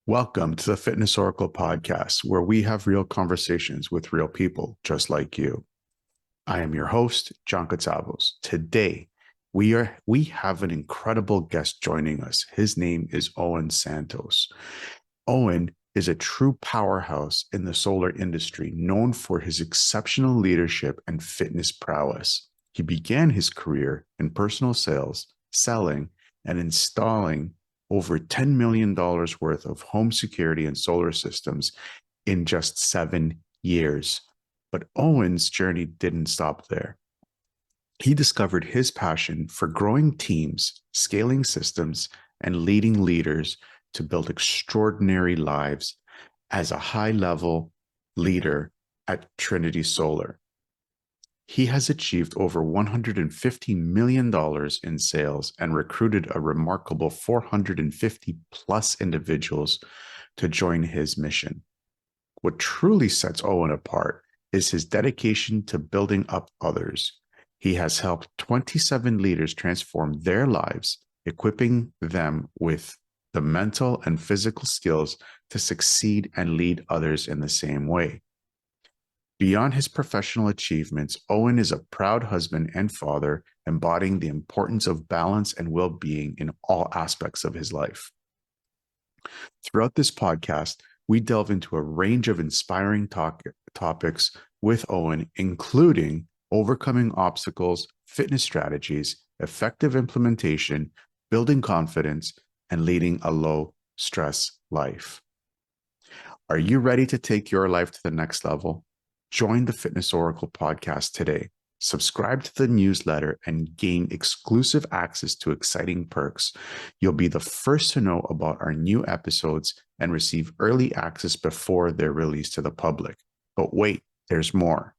Welcome to the Fitness Oracle podcast, where we have real conversations with real people just like you. I am your host, John Katsavos. Today, we have an incredible guest joining us. His name is Owen Santos. Owen is a true powerhouse in the solar industry, known for his exceptional leadership and fitness prowess. He began his career in personal sales, selling, and installing over $10 million worth of home security and solar systems in just 7 years. But Owen's journey didn't stop there. He discovered his passion for growing teams, scaling systems, and leading leaders to build extraordinary lives as a high-level leader at Trinity Solar. He has achieved over $150 million in sales and recruited a remarkable 450 plus individuals to join his mission. What truly sets Owen apart is his dedication to building up others. He has helped 27 leaders transform their lives, equipping them with the mental and physical skills to succeed and lead others in the same way. Beyond his professional achievements, Owen is a proud husband and father, embodying the importance of balance and well-being in all aspects of his life. Throughout this podcast, we delve into a range of inspiring topics with Owen, including overcoming obstacles, fitness strategies, effective implementation, building confidence, and leading a low-stress life. Are you ready to take your life to the next level? Join the Fitness Oracle podcast today. Subscribe to the newsletter and gain exclusive access to exciting perks. You'll be the first to know about our new episodes and receive early access before they're released to the public. But wait, there's more.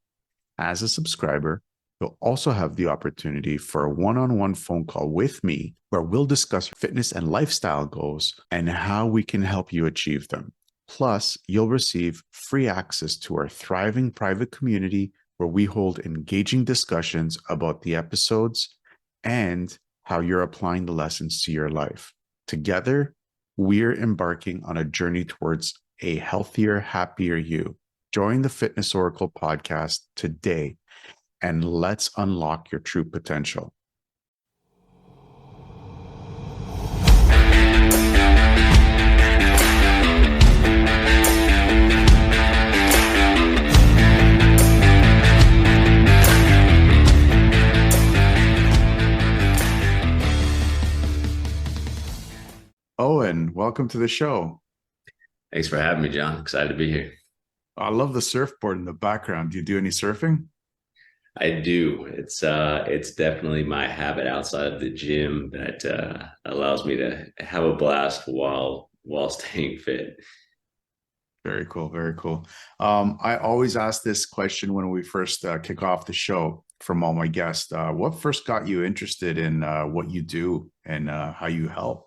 As a subscriber, you'll also have the opportunity for a one-on-one phone call with me where we'll discuss fitness and lifestyle goals and how we can help you achieve them. Plus, you'll receive free access to our thriving private community where we hold engaging discussions about the episodes and how you're applying the lessons to your life. Together, we're embarking on a journey towards a healthier, happier you. Join the Fitness Oracle podcast today and let's unlock your true potential. Owen, welcome to the show. Thanks for having me, John. Excited to be here. I love the surfboard in the background. Do you do any surfing? I do. It's definitely my habit outside of the gym that allows me to have a blast while staying fit. Very cool. Very cool. I always ask this question when we first kick off the show from all my guests. What first got you interested in what you do and how you help?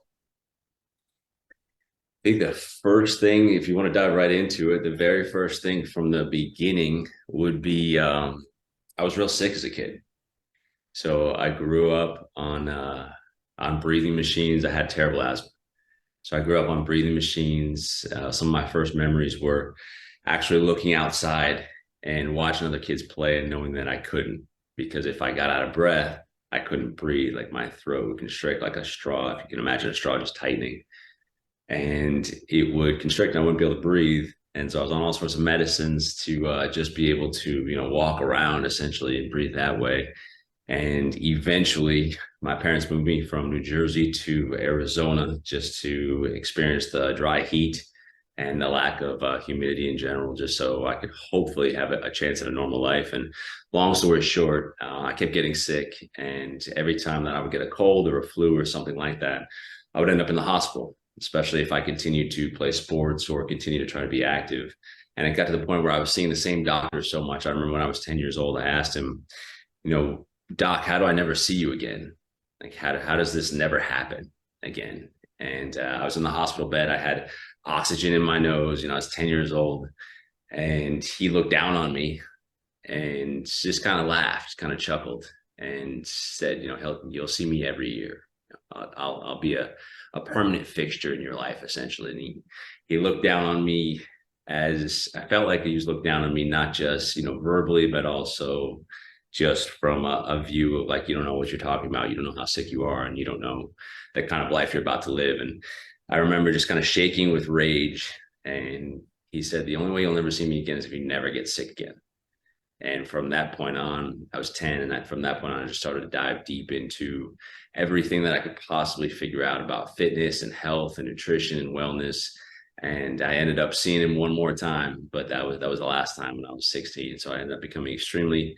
I think the first thing, if you want to dive right into it, the very first thing from the beginning would be I was real sick as a kid. So I grew up on breathing machines. I had terrible asthma. So I grew up on breathing machines. Some of my first memories were actually looking outside and watching other kids play and knowing that I couldn't, because if I got out of breath, I couldn't breathe. Like my throat would constrict like a straw. If you can imagine a straw just tightening. And it would constrict and I wouldn't be able to breathe. And so I was on all sorts of medicines to just be able to, walk around essentially and breathe that way. And eventually my parents moved me from New Jersey to Arizona just to experience the dry heat and the lack of humidity in general, just so I could hopefully have a chance at a normal life. And long story short, I kept getting sick. And every time that I would get a cold or a flu or something like that, I would end up in the hospital, especially if I continued to play sports or continue to try to be active. And it got to the point where I was seeing the same doctor so much. I remember when I was 10 years old, I asked him, Doc, how do I never see you again? Like, how does this never happen again? And I was in the hospital bed. I had oxygen in my nose. I was 10 years old. And he looked down on me and just kind of laughed, kind of chuckled and said, you'll see me every year. I'll be a permanent fixture in your life, essentially. And he looked down on me, as I felt like he was looking down on me, not just, verbally, but also just from a view of like, you don't know what you're talking about. You don't know how sick you are, and you don't know the kind of life you're about to live. And I remember just kind of shaking with rage. And he said, the only way you'll never see me again is if you never get sick again. And from that point on, I was 10. And from that point on, I just started to dive deep into everything that I could possibly figure out about fitness and health and nutrition and wellness. And I ended up seeing him one more time, but that was the last time when I was 16. So I ended up becoming extremely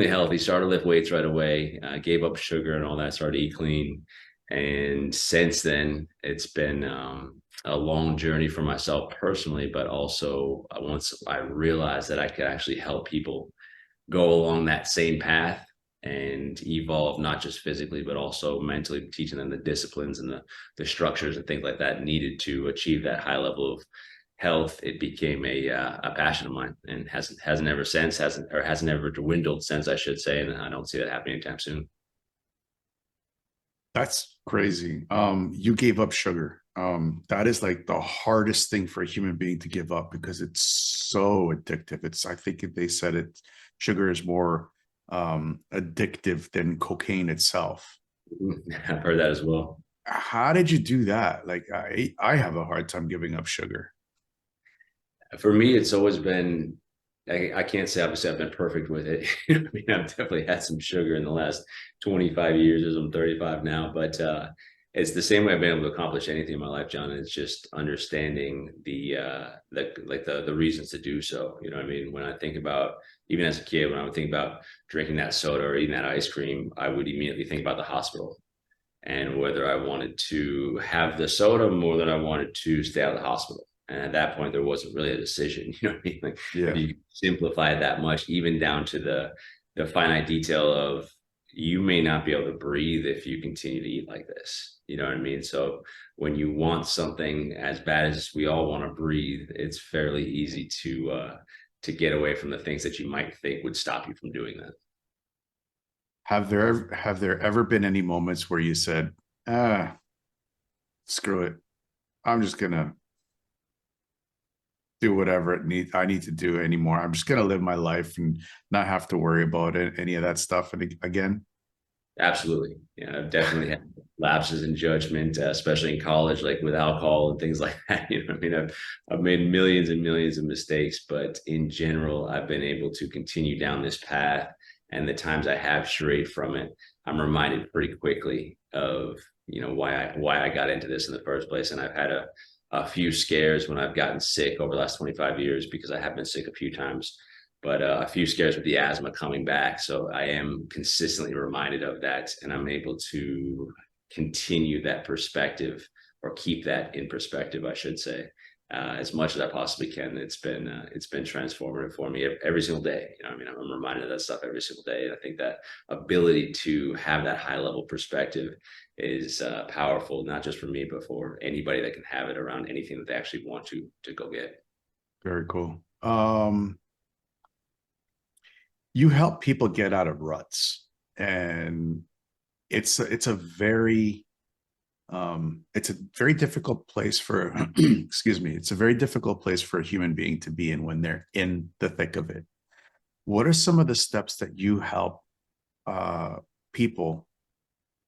healthy. Started to lift weights right away. Gave up sugar and all that. Started to eat clean. And since then, it's been a long journey for myself personally, but also once I realized that I could actually help people go along that same path and evolve, not just physically, but also mentally, teaching them the disciplines and the structures and things like that needed to achieve that high level of health. It became a passion of mine, and hasn't ever since, hasn't ever dwindled since, I should say. And I don't see that happening anytime soon. That's crazy. You gave up sugar. That is like the hardest thing for a human being to give up because it's so addictive. I think they said sugar is more addictive than cocaine itself. I've heard that as well. How did you do that? Like I have a hard time giving up sugar. For me, it's always been, I can't say obviously I've been perfect with it. I mean, I've definitely had some sugar in the last 25 years, as I'm 35 now, but it's the same way I've been able to accomplish anything in my life, John. It's just understanding the reasons to do so. You know what I mean? When I think about, even as a kid, when I would think about drinking that soda or eating that ice cream, I would immediately think about the hospital and whether I wanted to have the soda more than I wanted to stay out of the hospital. And at that point, there wasn't really a decision. You know what I mean? Like, if Yeah, you simplify it that much, even down to the finite detail of, you may not be able to breathe if you continue to eat like this. You know what I mean? So when you want something as bad as we all want to breathe, it's fairly easy to get away from the things that you might think would stop you from doing that. have there ever been any moments where you said, ah, screw it, I'm just gonna do whatever I need to do anymore. I'm just gonna live my life and not have to worry about any of that stuff. And again, Absolutely. Yeah, I've definitely had lapses in judgment, especially in college, like with alcohol and things like that. You know what I mean? I've made millions and millions of mistakes, but in general, I've been able to continue down this path. And the times I have strayed from it, I'm reminded pretty quickly of, why I got into this in the first place. And I've had a few scares when I've gotten sick over the last 25 years, because I have been sick a few times, but a few scares with the asthma coming back. So I am consistently reminded of that, and I'm able to continue that perspective, or keep that in perspective, I should say, as much as I possibly can. It's been transformative for me every single day. You know, I mean, I'm reminded of that stuff every single day, and I think that ability to have that high level perspective is powerful, not just for me, but for anybody that can have it around anything that they actually want to go get. very cool. You help people get out of ruts, and it's a very difficult place for excuse me, it's a very difficult place for a human being to be in when they're in the thick of it. What are some of the steps that you help people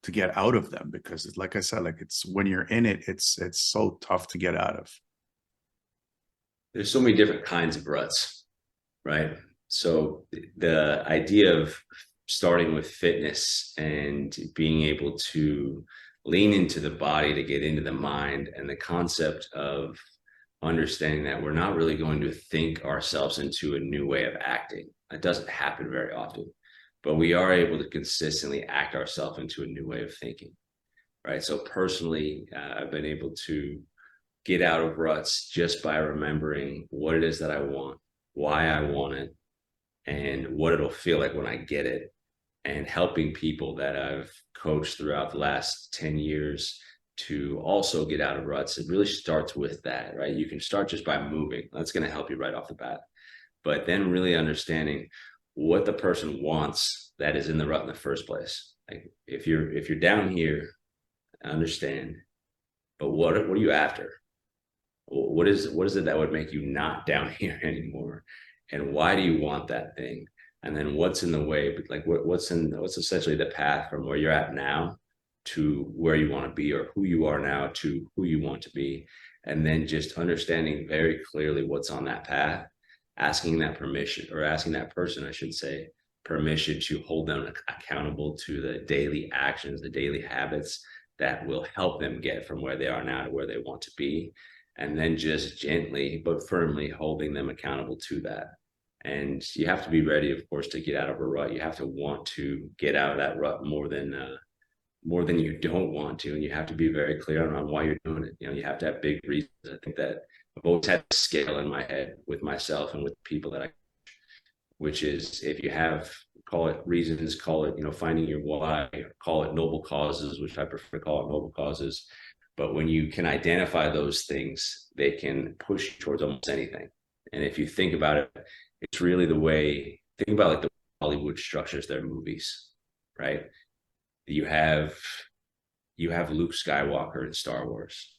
to get out of them? Because like I said, like, it's when you're in it, it's so tough to get out of. There's so many different kinds of ruts, right? So the idea of starting with fitness and being able to lean into the body to get into the mind, and the concept of understanding that we're not really going to think ourselves into a new way of acting. It doesn't happen very often, but we are able to consistently act ourselves into a new way of thinking, right? So personally, I've been able to get out of ruts just by remembering what it is that I want, why I want it, and what it'll feel like when I get it. And helping people that I've coached throughout the last 10 years to also get out of ruts. It really starts with that, right? You can start just by moving. That's going to help you right off the bat. But then really understanding what the person wants that is in the rut in the first place. Like, if you're down here, I understand, but what are you after? what is it that would make you not down here anymore, and why do you want that thing? And then what's in the way? But like what's essentially the path from where you're at now to where you want to be, or who you are now to who you want to be. And then just understanding very clearly what's on that path, asking that permission, or asking that person, I should say, permission to hold them accountable to the daily actions, the daily habits that will help them get from where they are now to where they want to be. And then just gently but firmly holding them accountable to that. And you have to be ready, of course, to get out of a rut. You have to want to get out of that rut more than you don't want to, and you have to be very clear on why you're doing it. You have to have big reasons. I think that I've always had a scale in my head with myself and with people that I, which is, if you have, call it reasons, call it, finding your why, call it noble causes, which I prefer to call it noble causes. But when you can identify those things, they can push towards almost anything. And if you think about it, it's really the way, think about like the Hollywood structures their movies, right? You have Luke Skywalker in Star Wars.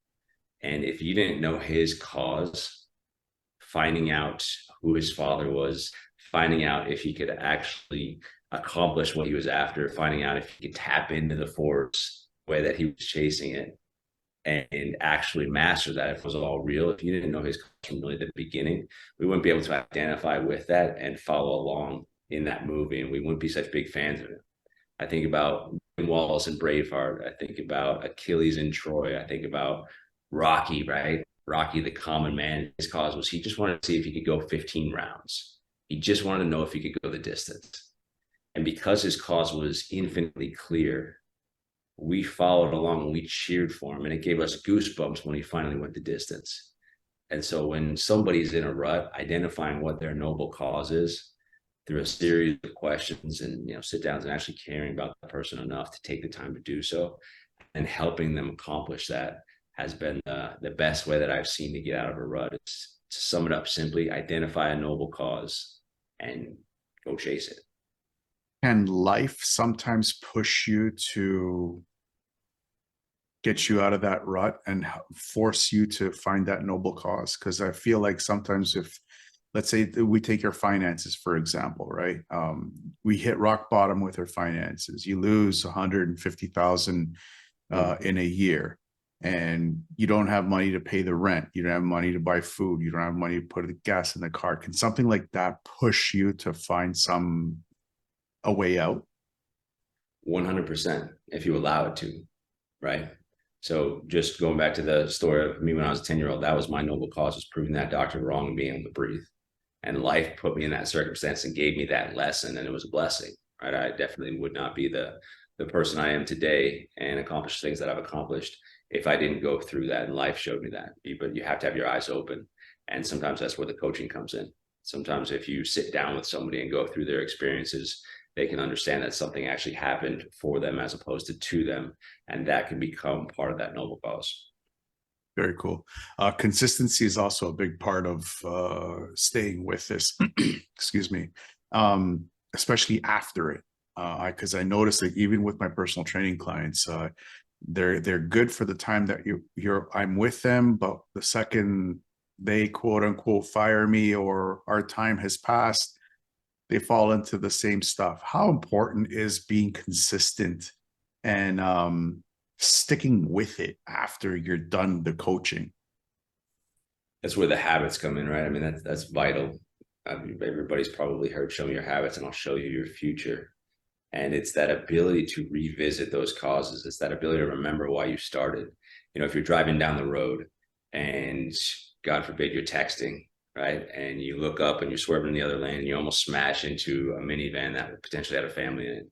And if you didn't know his cause, finding out who his father was, finding out if he could actually accomplish what he was after, finding out if he could tap into the Force the way that he was chasing it, and actually master that, if it was all real, if you didn't know his cause from really the beginning, we wouldn't be able to identify with that and follow along in that movie, and we wouldn't be such big fans of it. I think about Wallace and Braveheart. I think about Achilles and Troy. I think about Rocky, right? Rocky, the common man, his cause was he just wanted to see if he could go 15 rounds. He just wanted to know if he could go the distance. And because his cause was infinitely clear, we followed along and we cheered for him. And it gave us goosebumps when he finally went the distance. And so when somebody's in a rut, identifying what their noble cause is through a series of questions and sit downs and actually caring about the person enough to take the time to do so, and helping them accomplish that, has been the best way that I've seen to get out of a rut. It's, to sum it up simply, identify a noble cause and go chase it. Can life sometimes push you to get you out of that rut and force you to find that noble cause? Because I feel like sometimes, if, let's say we take your finances, for example, right? We hit rock bottom with our finances. You lose 150,000 in a year, and you don't have money to pay the rent. You don't have money to buy food. You don't have money to put the gas in the car. Can something like that push you to find a way out? 100%, if you allow it to, right? So just going back to the story of me when I was a 10-year-old, that was my noble cause, was proving that doctor wrong and being able to breathe. And life put me in that circumstance and gave me that lesson, and it was a blessing, right? I definitely would not be the person I am today and accomplish things that I've accomplished if I didn't go through that, and life showed me that. But you have to have your eyes open, and sometimes that's where the coaching comes in. Sometimes if you sit down with somebody and go through their experiences, they can understand that something actually happened for them as opposed to them, and that can become part of that noble cause. Very cool. Consistency is also a big part of staying with this. Excuse me. Especially after it, because I noticed that even with my personal training clients, they're good for the time that I'm with them, but the second they quote unquote fire me or our time has passed, they fall into the same stuff. How important is being consistent and sticking with it after you're done the coaching? That's where the habits come in, right? I mean, that's vital. Everybody's probably heard, show me your habits and I'll show you your future. And it's that ability to revisit those causes. It's that ability to remember why you started. If you're driving down the road and God forbid you're texting, right? And you look up and you're swerving in the other lane and you almost smash into a minivan that potentially had a family in it.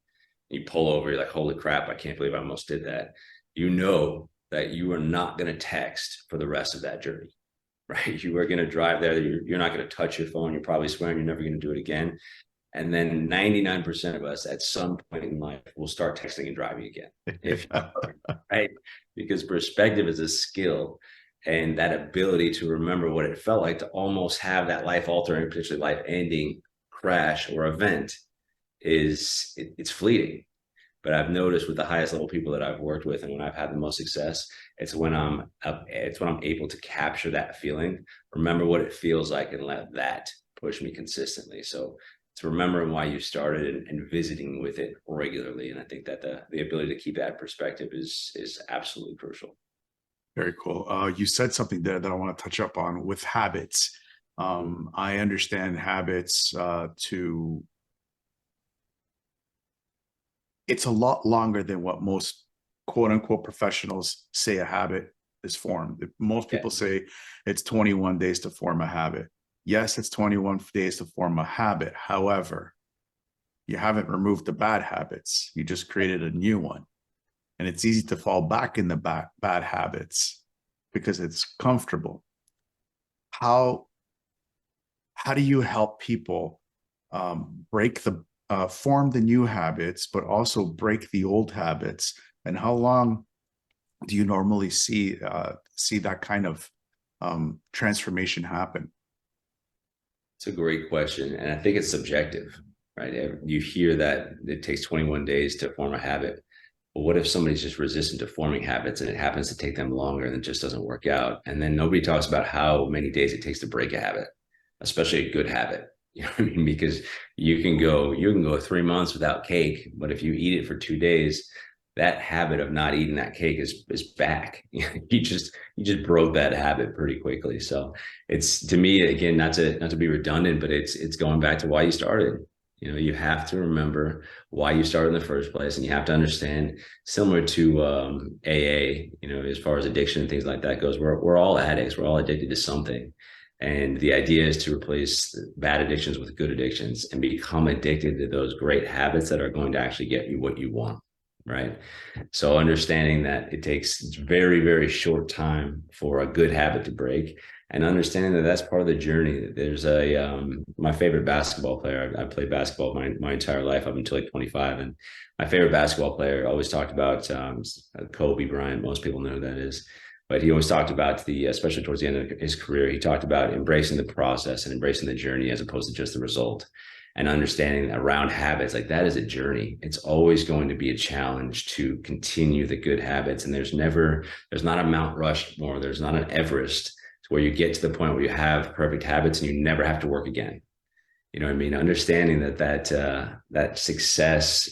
You pull over, you're like, holy crap, I can't believe I almost did that. You know that you are not going to text for the rest of that journey, right? You are going to drive there. You're not going to touch your phone. You're probably swearing you're never going to do it again. And then 99% of us at some point in life will start texting and driving again, right? Because perspective is a skill, and that ability to remember what it felt like to almost have that life-altering, potentially life-ending crash or event it's fleeting. But I've noticed with the highest level people that I've worked with and when I've had the most success, it's when I'm able to capture that feeling, remember what it feels like, and let that push me consistently. So it's remembering why you started and visiting with it regularly. And I think that the ability to keep that perspective is absolutely crucial. Very cool. You said something there that I want to touch up on with habits. I understand habits it's a lot longer than what most quote unquote professionals say a habit is formed. Most people say it's 21 days to form a habit. Yes, it's 21 days to form a habit. However, you haven't removed the bad habits. You just created a new one. And it's easy to fall back in the bad habits because it's comfortable. How do you help people form the new habits, but also break the old habits? And how long do you normally see that kind of transformation happen? It's a great question. And I think it's subjective, right? You hear that it takes 21 days to form a habit. Well, what if somebody's just resistant to forming habits and it happens to take them longer and it just doesn't work out? And then nobody talks about how many days it takes to break a habit, especially a good habit. You know what I mean? Because you can go 3 months without cake, but if you eat it for 2 days, that habit of not eating that cake is back. You just broke that habit pretty quickly. So it's, to me, again, not to be redundant, but it's going back to why you started. You know, you have to remember why you started in the first place, and you have to understand, similar to AA, you know, as far as addiction and things like that goes, we're all addicts. We're all addicted to something. And the idea is to replace bad addictions with good addictions and become addicted to those great habits that are going to actually get you what you want. Right. So understanding that it takes very, very short time for a good habit to break, and understanding that that's part of the journey. There's my favorite basketball player. I played basketball my entire life up until like 25. And my favorite basketball player always talked about Kobe Bryant. Most people know who that is. But he always talked about especially towards the end of his career, he talked about embracing the process and embracing the journey as opposed to just the result. And understanding around habits, like that is a journey. It's always going to be a challenge to continue the good habits. And there's not a Mount Rushmore, there's not an Everest where you get to the point where you have perfect habits and you never have to work again. You know what I mean? Understanding that success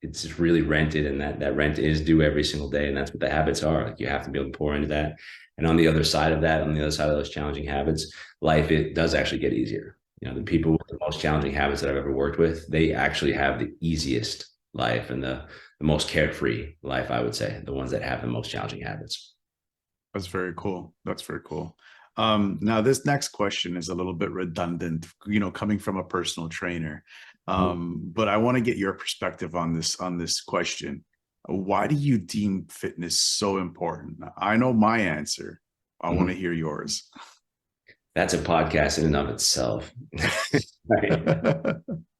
it's really rented, and that rent is due every single day. And that's what the habits are. Like, you have to be able to pour into that. And on the other side of that, on the other side of those challenging habits, life, it does actually get easier. You know, the people with the most challenging habits that I've ever worked with, they actually have the easiest life and the most carefree life, I would say, the ones that have the most challenging habits. That's very cool. That's very cool. Now, this next question is a little bit redundant, you know, coming from a personal trainer. But I want to get your perspective on this question. Why do you deem fitness so important? I know my answer. I want to hear yours. That's a podcast in and of itself. Right?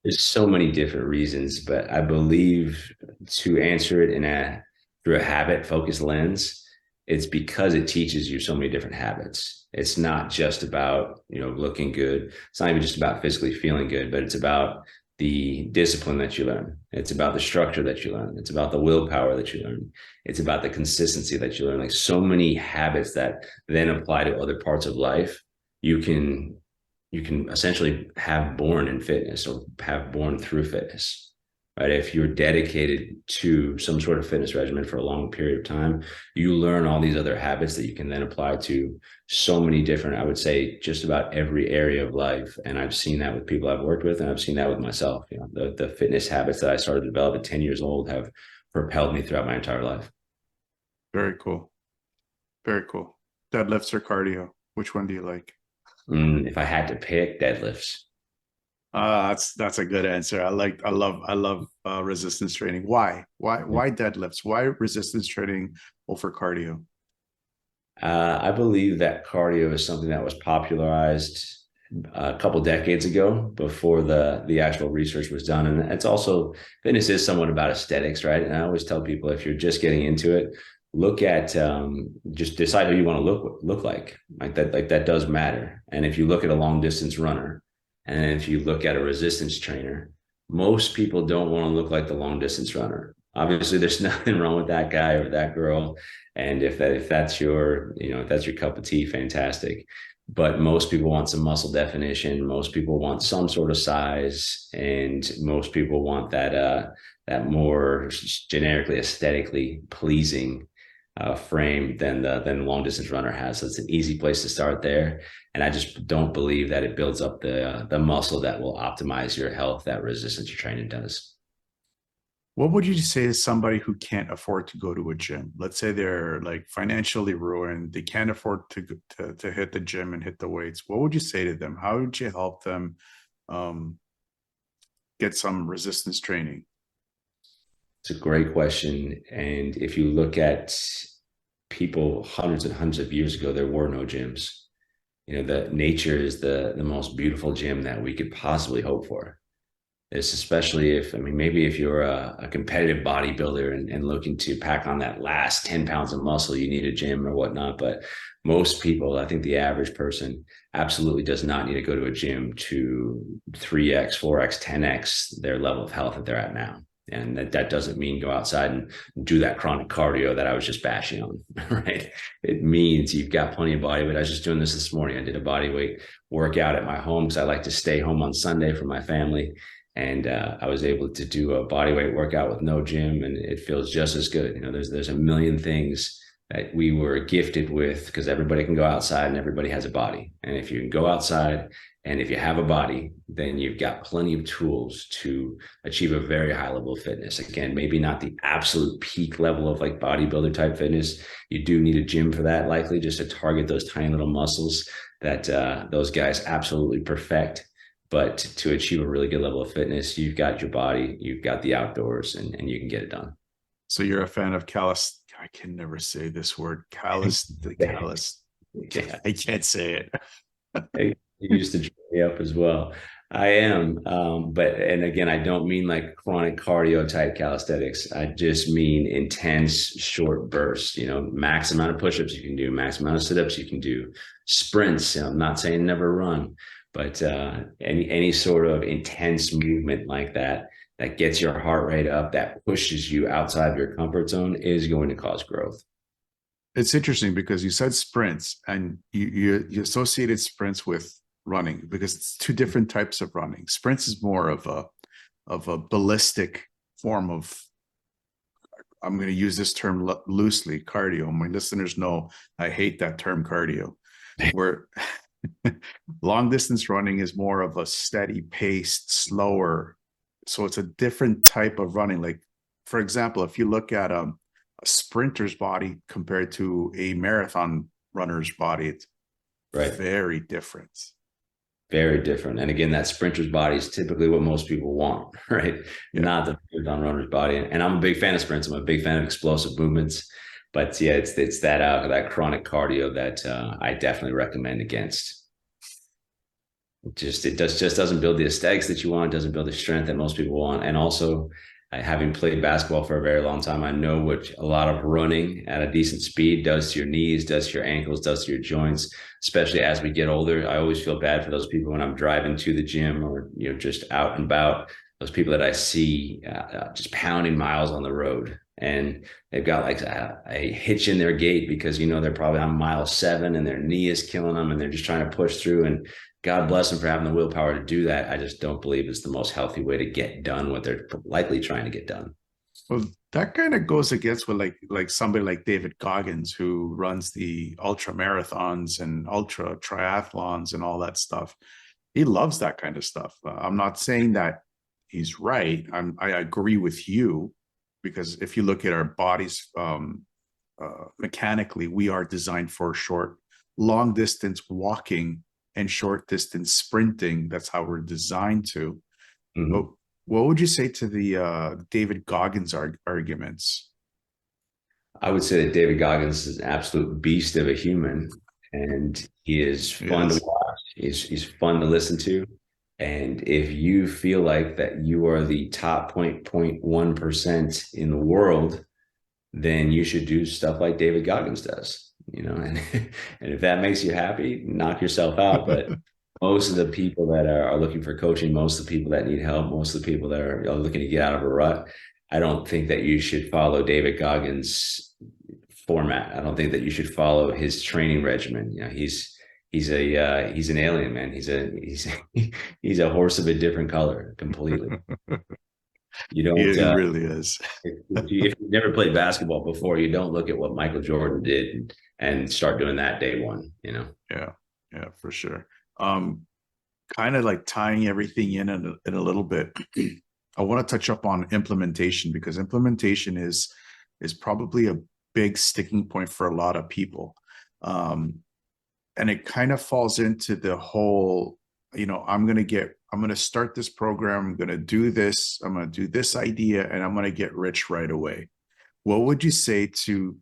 There's so many different reasons, but I believe, to answer it through a habit focused lens, it's because it teaches you so many different habits. It's not just about, you know, looking good. It's not even just about physically feeling good, but it's about the discipline that you learn. It's about the structure that you learn. It's about the willpower that you learn. It's about the consistency that you learn. Like, so many habits that then apply to other parts of life, you can essentially have born in fitness, or have born through fitness, right? If you're dedicated to some sort of fitness regimen for a long period of time, you learn all these other habits that you can then apply to so many different, I would say, just about every area of life. And I've seen that with people I've worked with, and I've seen that with myself. You know, the fitness habits that I started to develop at 10 years old have propelled me throughout my entire life. Very cool. Very cool. Deadlifts or cardio? Which one do you like? If I had to pick, deadlifts. That's a good answer. I love resistance training. Why deadlifts? Why resistance training over cardio? I believe that cardio is something that was popularized a couple decades ago, before the actual research was done. And it's also, fitness is somewhat about aesthetics, right? And I always tell people, if you're just getting into it, look at just decide who you want to look like that does matter. And if you look at a long distance runner, and if you look at a resistance trainer, most people don't want to look like the long distance runner. Obviously, there's nothing wrong with that guy or that girl. And if that's your, if that's your cup of tea, fantastic. But most people want some muscle definition. Most people want some sort of size, and most people want that more generically aesthetically pleasing frame than the long distance runner has. So it's an easy place to start there. And I just don't believe that it builds up the muscle that will optimize your health that resistance training does. What would you say to somebody who can't afford to go to a gym? Let's say they're like financially ruined. They can't afford to hit the gym and hit the weights. What would you say to them? How would you help them um, get some resistance training? It's a great question. And if you look at people hundreds and hundreds of years ago, there were no gyms. The nature is the most beautiful gym that we could possibly hope for. It's especially if, I mean, maybe if you're a competitive bodybuilder and looking to pack on that last 10 pounds of muscle, you need a gym or whatnot. But most people, I think the average person absolutely does not need to go to a gym to 3x, 4x, 10x their level of health that they're at now. And that doesn't mean go outside and do that chronic cardio that I was just bashing on, right? It means you've got plenty of body weight. I was just doing this morning. I did a body weight workout at my home because I like to stay home on Sunday for my family. And I was able to do a body weight workout with no gym, and it feels just as good. There's a million things that we were gifted with because everybody can go outside and everybody has a body. And if you can go outside and if you have a body, then you've got plenty of tools to achieve a very high level of fitness. Again, maybe not the absolute peak level of like bodybuilder type fitness. You do need a gym for that, likely just to target those tiny little muscles that those guys absolutely perfect. But to achieve a really good level of fitness, you've got your body, you've got the outdoors, and you can get it done. So you're a fan of I can never say this word. Yeah. I can't say it. It used to dry me up as well. I am. And again, I don't mean like chronic cardio type calisthenics. I just mean intense short bursts, max amount of push-ups you can do, max amount of sit-ups you can do, sprints. I'm not saying never run, but any sort of intense movement like that gets your heart rate up, that pushes you outside of your comfort zone is going to cause growth. It's interesting because you said sprints and you associated sprints with running because it's two different types of running. Sprints is more of a ballistic form of, I'm going to use this term loosely, cardio. My listeners know I hate that term cardio. Where long distance running is more of a steady paced, slower. So it's a different type of running. Like, for example, if you look at a sprinter's body compared to a marathon runner's body, it's right. Very different. Very different. And again, that sprinter's body is typically what most people want, right? Yeah. Not the marathon runner's body. And I'm a big fan of sprints. I'm a big fan of explosive movements. But yeah, it's that chronic cardio that I definitely recommend against. It just doesn't build the aesthetics that you want. It doesn't build the strength that most people want. And also, having played basketball for a very long time, I know what a lot of running at a decent speed does to your knees, does to your ankles, does to your joints, especially as we get older. I always feel bad for those people when I'm driving to the gym or, just out and about, those people that I see just pounding miles on the road. And they've got like a hitch in their gait because, they're probably on mile 7 and their knee is killing them and they're just trying to push through. And God bless them for having the willpower to do that. I just don't believe it's the most healthy way to get done what they're likely trying to get done. Well, that kind of goes against what like somebody like David Goggins, who runs the ultra marathons and ultra triathlons and all that stuff. He loves that kind of stuff. I'm not saying that he's right. I agree with you because if you look at our bodies mechanically, we are designed for short, long distance walking and short distance sprinting. That's how we're designed to. Mm-hmm. But what would you say to the David Goggins arguments? I would say that David Goggins is an absolute beast of a human, and he is fun to watch. He's fun to listen to. And if you feel like that you are the top 0.1% in the world, then you should do stuff like David Goggins does. And if that makes you happy, knock yourself out. But most of the people that are looking for coaching, most of the people that need help, most of the people that are looking to get out of a rut, I don't think that you should follow David Goggins' format. I don't think that you should follow his training regimen. You know, he's an alien, man. He's a horse of a different color completely. You don't He really is. if you've never played basketball before, you don't look at what Michael Jordan did and start doing that day one, you know. Yeah, yeah, for sure. Um, Kind of like tying everything in a little bit. I want to touch up on implementation because implementation is probably a big sticking point for a lot of people. And it kind of falls into the whole, I'm going to start this program. I'm going to do this. I'm going to do this idea and I'm going to get rich right away. What would you say to,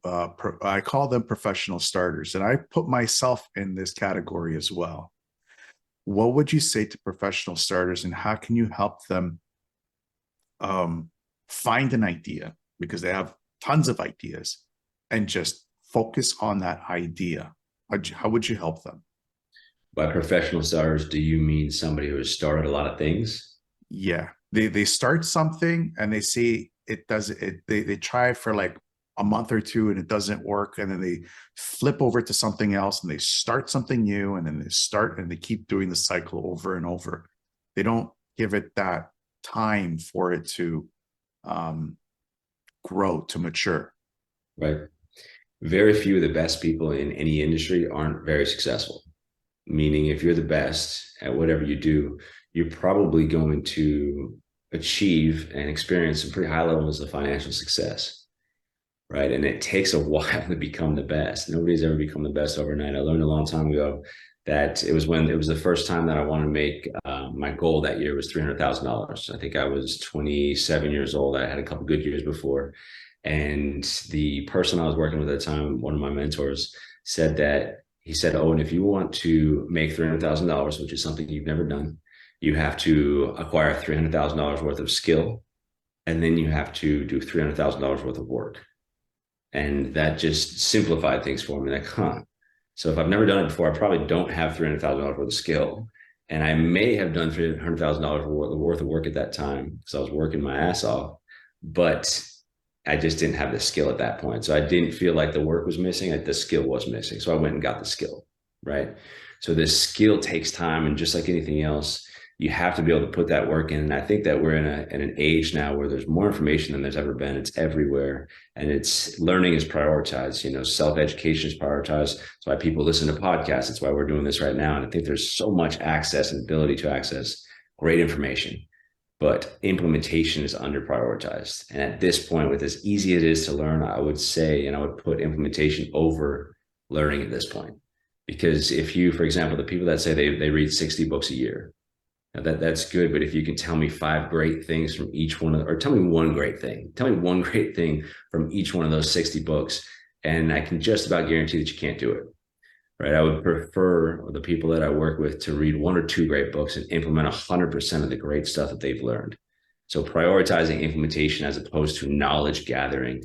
I call them professional starters, and I put myself in this category as well. What would you say to professional starters and how can you help them find an idea because they have tons of ideas and just focus on that idea? How would you help them? By professional starters, do you mean somebody who has started a lot of things? Yeah, they start something and they see it does it. They try for like a month or two and it doesn't work, and then they flip over to something else and they start something new, and then they start and they keep doing the cycle over and over. They don't give it that time for it to grow, to mature. Right. Very few of the best people in any industry aren't very successful. Meaning, if you're the best at whatever you do, you're probably going to achieve and experience some pretty high levels of financial success. Right. And it takes a while to become the best. Nobody's ever become the best overnight. I learned a long time ago that it was the first time that I wanted to make my goal that year was $300,000. I think I was 27 years old. I had a couple good years before. And the person I was working with at the time, one of my mentors, said that he said, "Oh, and if you want to make $300,000, which is something you've never done, you have to acquire $300,000 worth of skill. And then you have to do $300,000 worth of work." And that just simplified things for me. Like, so if I've never done it before, I probably don't have $300,000 worth of skill. And I may have done $300,000 worth of work at that time because I was working my ass off. But I just didn't have the skill at that point. So I didn't feel like the work was missing. The skill was missing. So I went and got the skill, right? So this skill takes time. And just like anything else, you have to be able to put that work in. And I think that we're in an age now where there's more information than there's ever been. It's everywhere. And it's learning is prioritized. You know, self-education is prioritized. That's why people listen to podcasts. That's why we're doing this right now. And I think there's so much access and ability to access great information. But implementation is under prioritized. And at this point, with as easy as it is to learn, I would say, and I would put implementation over learning at this point. Because if you, for example, the people that say they read 60 books a year, that's good. But if you can tell me 5 great things from each one or tell me one great thing from each one of those 60 books, and I can just about guarantee that you can't do it. Right. I would prefer the people that I work with to read 1 or 2 great books and implement 100% of the great stuff that they've learned. So prioritizing implementation as opposed to knowledge gathering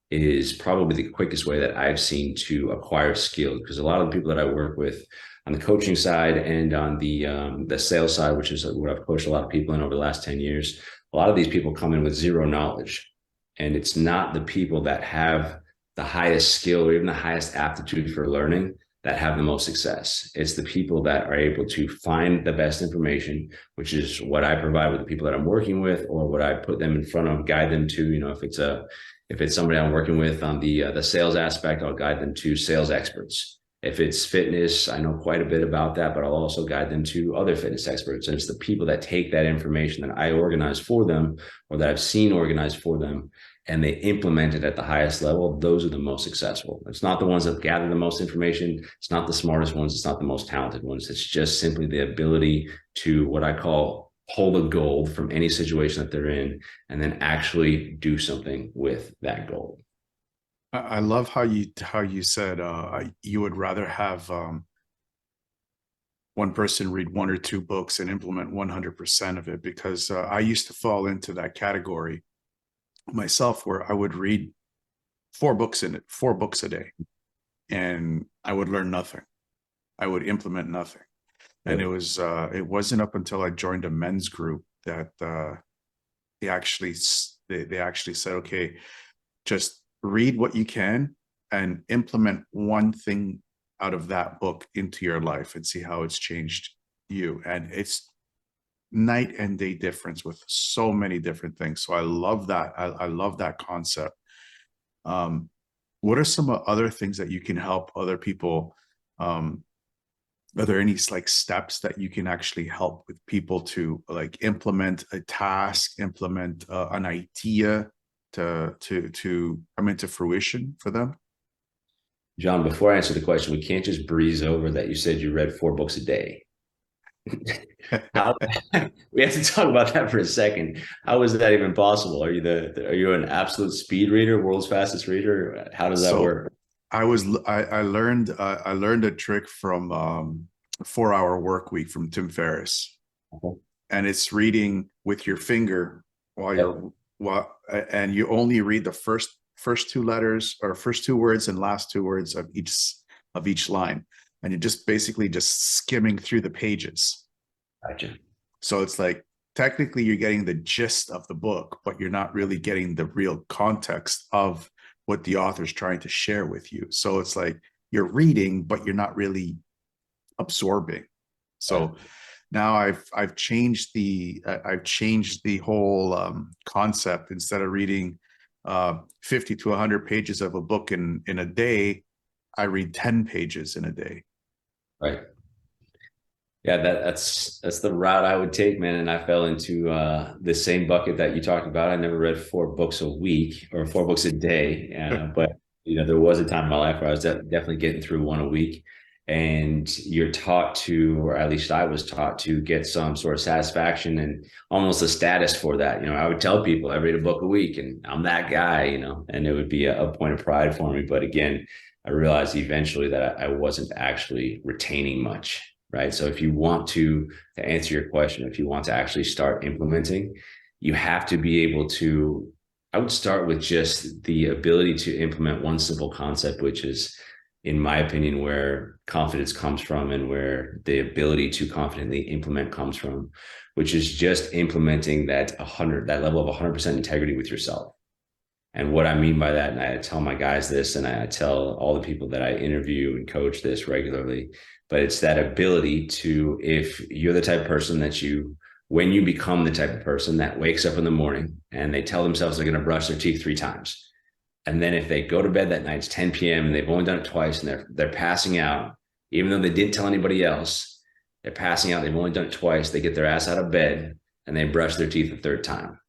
is probably the quickest way that I've seen to acquire skills, because a lot of the people that I work with on the coaching side and on the sales side, which is what I've coached a lot of people in over the last 10 years, a lot of these people come in with zero knowledge. And it's not the people that have the highest skill or even the highest aptitude for learning that have the most success. It's the people that are able to find the best information, which is what I provide with the people that I'm working with, or what I put them in front of, guide them to. You know, if it's somebody I'm working with on the sales aspect, I'll guide them to sales experts. If it's fitness, I know quite a bit about that, but I'll also guide them to other fitness experts. And it's the people that take that information that I organize for them, or that I've seen organized for them, and they implement it at the highest level. Those are the most successful. It's not the ones that gather the most information. It's not the smartest ones. It's not the most talented ones. It's just simply the ability to, what I call, pull the gold from any situation that they're in and then actually do something with that gold. I love how you said you would rather have one person read 1 or 2 books and implement 100% of it, because I used to fall into that category myself, where I would read 4 books a day, and I would learn nothing. I would implement nothing. And it wasn't up until I joined a men's group that they actually They actually said, okay, just read what you can and implement one thing out of that book into your life and see how it's changed you. And it's night and day difference with so many different things. So I love that. I love that concept. What are some other things that you can help other people? Are there any like steps that you can actually help with people to like implement a task, implement an idea to come into fruition for them? John, before I answer the question, we can't just breeze over that you said you read 4 books a day. How, we have to talk about that for a second. How is that even possible? Are you an absolute speed reader, world's fastest reader? How does that So work? I learned a trick from 4 Hour Work Week from Tim Ferriss, Okay. and it's reading with your finger while Yep. and you only read the first two letters or first two words and last two words of each line, and you're just basically just skimming through the pages. Gotcha. So it's like technically you're getting the gist of the book, but you're not really getting the real context of what the author's trying to share with you. So it's like you're reading, but you're not really absorbing. Right. So now I've changed the whole concept. Instead of reading 50 to 100 pages of a book in a day, I read 10 pages in a day. Right. Yeah, that's the route I would take, man. And I fell into the same bucket that you talked about. I never read 4 books a week or 4 books a day, but there was a time in my life where I was definitely getting through one a week. And you're taught to, or at least I was taught to, get some sort of satisfaction and almost a status for that. I would tell people I read a book a week, and I'm that guy, and it would be a point of pride for me. But again, I realized eventually that I wasn't actually retaining much. Right. So if you want to answer your question, if you want to actually start implementing, you have to be able to, I would start with just the ability to implement one simple concept, which is, in my opinion, where confidence comes from and where the ability to confidently implement comes from, which is just implementing that level of 100% integrity with yourself. And what I mean by that, and I tell my guys this, and I tell all the people that I interview and coach this regularly, but it's that ability to, if you're the type of person when you become the type of person that wakes up in the morning and they tell themselves they're going to brush their teeth 3 times. And then if they go to bed that night, it's 10 p.m. and they've only done it twice and they're passing out, even though they didn't tell anybody else, they're passing out. They've only done it twice. They get their ass out of bed and they brush their teeth a 3rd time.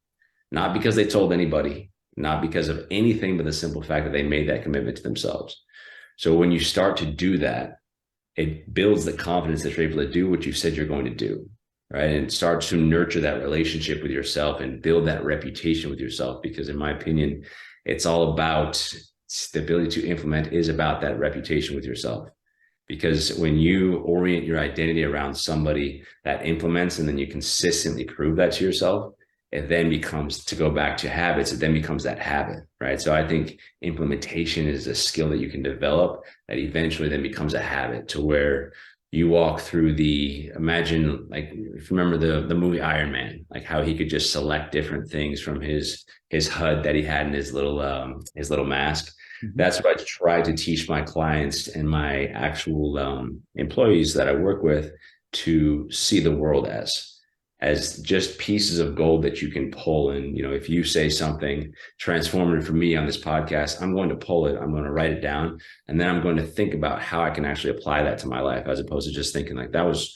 Not because they told anybody, not because of anything, but the simple fact that they made that commitment to themselves. So when you start to do that, it builds the confidence that you're able to do what you said you're going to do, right? And it starts to nurture that relationship with yourself and build that reputation with yourself. Because in my opinion, it's all about the ability to implement is about that reputation with yourself. Because when you orient your identity around somebody that implements and then you consistently prove that to yourself, it then becomes, to go back to habits, it then becomes that habit, right? So I think implementation is a skill that you can develop that eventually then becomes a habit, to where you walk through imagine, like, if you remember the movie Iron Man, like how he could just select different things from his HUD that he had in his little mask. Mm-hmm. That's what I try to teach my clients and my actual employees that I work with, to see the world as just pieces of gold that you can pull. And, if you say something transformative for me on this podcast, I'm going to pull it, I'm going to write it down, and then I'm going to think about how I can actually apply that to my life, as opposed to just thinking like, that was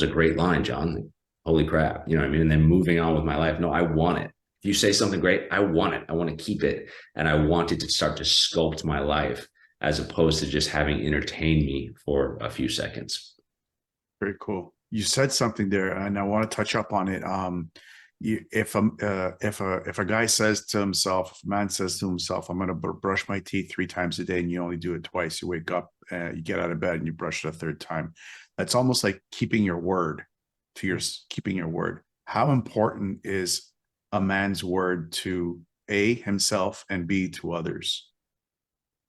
a great line, John. Holy crap. You know what I mean? And then moving on with my life. No, I want it. If you say something great, I want it. I want to keep it. And I want it to start to sculpt my life, as opposed to just having entertained me for a few seconds. Very cool. You said something there, and I want to touch up on it. If a guy says to himself, if a man says to himself, "I'm going to brush my teeth 3 times a day," and you only do it twice, you wake up, you get out of bed, and you brush it a 3rd time. That's almost like keeping your word. How important is a man's word to A, himself, and B, to others?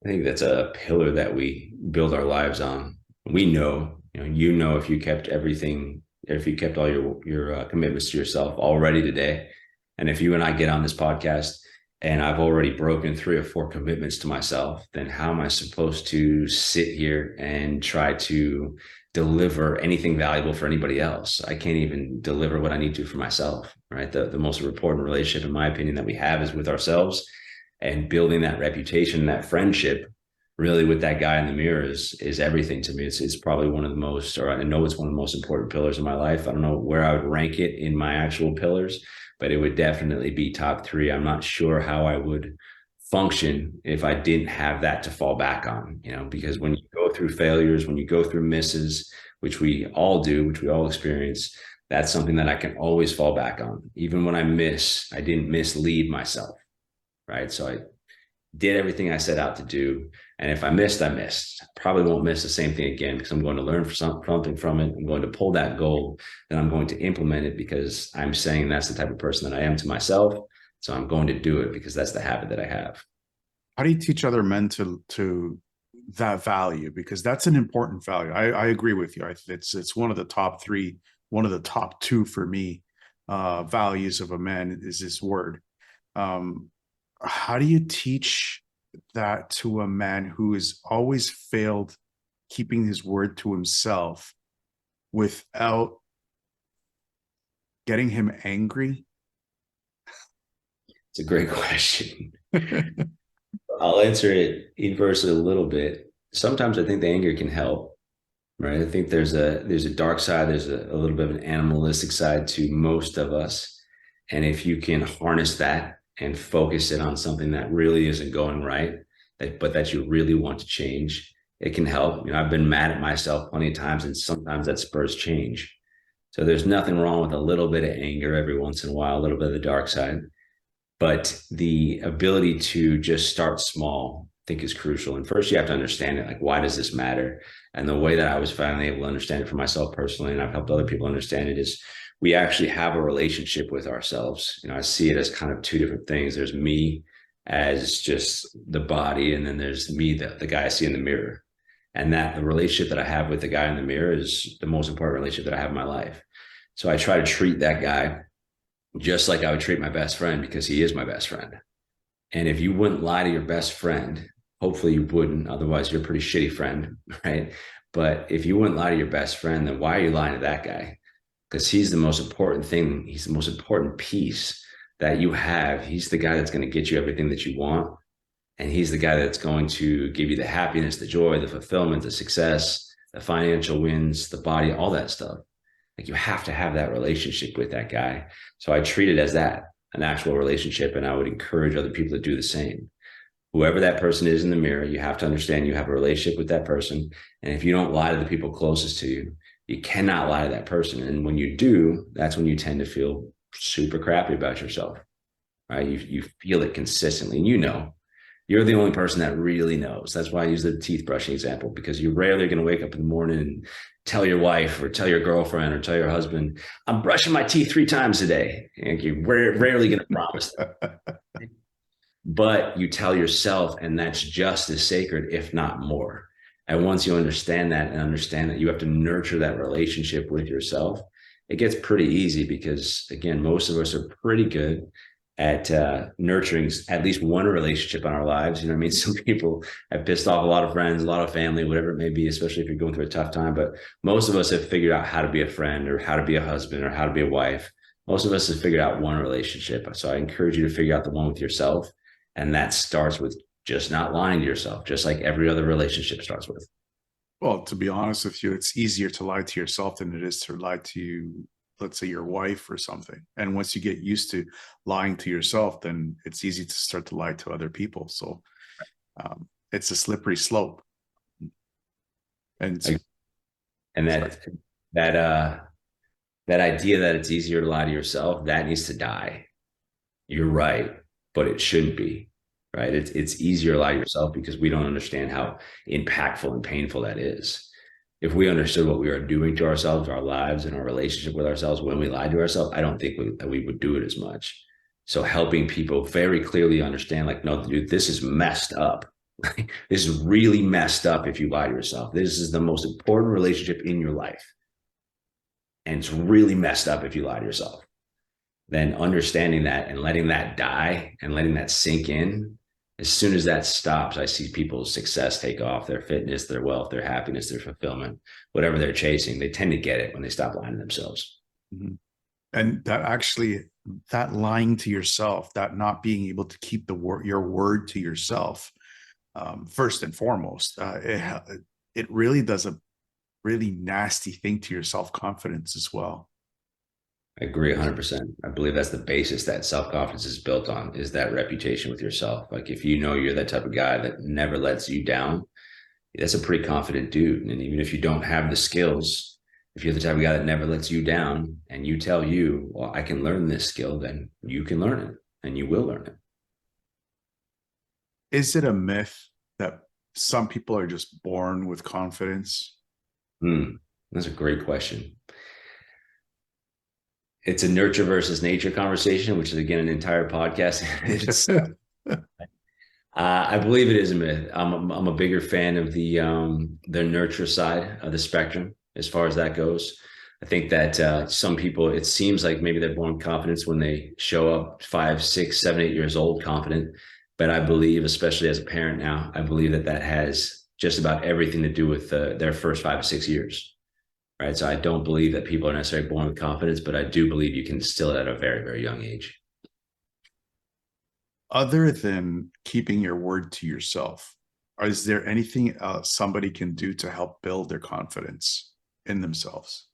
I think that's a pillar that we build our lives on. We know. If you kept everything, if you kept all your commitments to yourself already today, And if you and I get on this podcast and I've already broken 3 or 4 commitments to myself, then how am I supposed to sit here and try to deliver anything valuable for anybody else? I can't even deliver what I need to for myself, right? The most important relationship, in my opinion, that we have is with ourselves, and building that reputation, that friendship really with that guy in the mirror is everything to me. It's probably one of the most, or I know it's one of the most important pillars of my life. I don't know where I would rank it in my actual pillars, but it would definitely be top 3. I'm not sure how I would function if I didn't have that to fall back on, because when you go through failures, when you go through misses, which we all do, which we all experience, that's something that I can always fall back on. Even when I didn't mislead myself, right? So I did everything I set out to do. And if I missed, I missed. I probably won't miss the same thing again, because I'm going to learn something from it. I'm going to pull that gold, then I'm going to implement it, because I'm saying that's the type of person that I am to myself. So I'm going to do it because that's the habit that I have. How do you teach other men to that value? Because that's an important value. I agree with you. It's one of the top 3, one of the top 2 for me. Values of a man is his word. How do you teach that to a man who has always failed keeping his word to himself without getting him angry? It's a great question. I'll answer it inversely a little bit. Sometimes I think the anger can help, right? I think there's a dark side, there's a little bit of an animalistic side to most of us. And if you can harness that and focus it on something that really isn't going right, but that you really want to change, it can help. I've been mad at myself plenty of times, and sometimes that spurs change. So there's nothing wrong with a little bit of anger every once in a while, a little bit of the dark side. But the ability to just start small, I think, is crucial. And first you have to understand it. Like, why does this matter? And the way that I was finally able to understand it for myself personally, and I've helped other people understand it, is we actually have a relationship with ourselves. I see it as kind of 2 different things. There's me as just the body, and then there's me, the guy I see in the mirror. And that the relationship that I have with the guy in the mirror is the most important relationship that I have in my life. So I try to treat that guy just like I would treat my best friend, because he is my best friend. And if you wouldn't lie to your best friend, hopefully you wouldn't, otherwise you're a pretty shitty friend, right? But if you wouldn't lie to your best friend, then why are you lying to that guy? Because he's the most important thing. He's the most important piece that you have. He's the guy that's going to get you everything that you want. And he's the guy that's going to give you the happiness, the joy, the fulfillment, the success, the financial wins, the body, all that stuff. Like, you have to have that relationship with that guy. So I treat it as that, an actual relationship. And I would encourage other people to do the same. Whoever that person is in the mirror, you have to understand you have a relationship with that person. And if you don't lie to the people closest to you, you cannot lie to that person. And when you do, that's when you tend to feel super crappy about yourself, right? You feel it consistently, and you're the only person that really knows. That's why I use the teeth brushing example, because you're rarely going to wake up in the morning and tell your wife or tell your girlfriend or tell your husband, I'm brushing my teeth 3 times a day. And you're rarely going to promise that. But you tell yourself, and that's just as sacred, if not more. And once you understand that, and understand that you have to nurture that relationship with yourself, it gets pretty easy, because, again, most of us are pretty good at nurturing at least one relationship in our lives. You know what I mean? Some people have pissed off a lot of friends, a lot of family, whatever it may be, especially if you're going through a tough time. But most of us have figured out how to be a friend, or how to be a husband, or how to be a wife. Most of us have figured out one relationship. So I encourage you to figure out the one with yourself. And that starts with just not lying to yourself, just like every other relationship starts with. Well, to be honest with you, it's easier to lie to yourself than it is to lie to, let's say, your wife or something. And once you get used to lying to yourself, then it's easy to start to lie to other people. So it's a slippery slope. And that idea that it's easier to lie to yourself, that needs to die. You're right, but it shouldn't be, right? It's easier to lie to yourself because we don't understand how impactful and painful that is. If we understood what we are doing to ourselves, our lives, and our relationship with ourselves when we lie to ourselves, I don't think we would do it as much. So helping people very clearly understand, like, no, dude, this is messed up. This is really messed up if you lie to yourself. This is the most important relationship in your life. And it's really messed up if you lie to yourself. then understanding that and letting that die and letting that sink in, as soon as that stops, I see people's success take off, their fitness, their wealth, their happiness, their fulfillment, whatever they're chasing. They tend to get it when they stop lying to themselves. Mhm. And that actually, that lying to yourself, that not being able to keep your word to yourself, first and foremost, it really does a really nasty thing to your self-confidence as well. I agree 100%. I believe that's the basis that self-confidence is built on, is that reputation with yourself. Like if you know you're that type of guy that never lets you down, that's a pretty confident dude. And even if you don't have the skills, if you're the type of guy that never lets you down and you tell you, well, I can learn this skill, then you can learn it and you will learn it. Is it a myth that some people are just born with confidence? That's a great question. It's a nurture versus nature conversation, which is again an entire podcast. I believe it is a myth. I'm a bigger fan of the nurture side of the spectrum as far as that goes. I think that some people, it seems like maybe they're born confident when they show up 5, 6, 7, 8 years old confident. But I believe, especially as a parent now, I believe that that has just about everything to do with their first 5 to 6 years. Right. So I don't believe that people are necessarily born with confidence, but I do believe you can instill it at a very, very young age. Other than keeping your word to yourself, is there anything somebody can do to help build their confidence in themselves?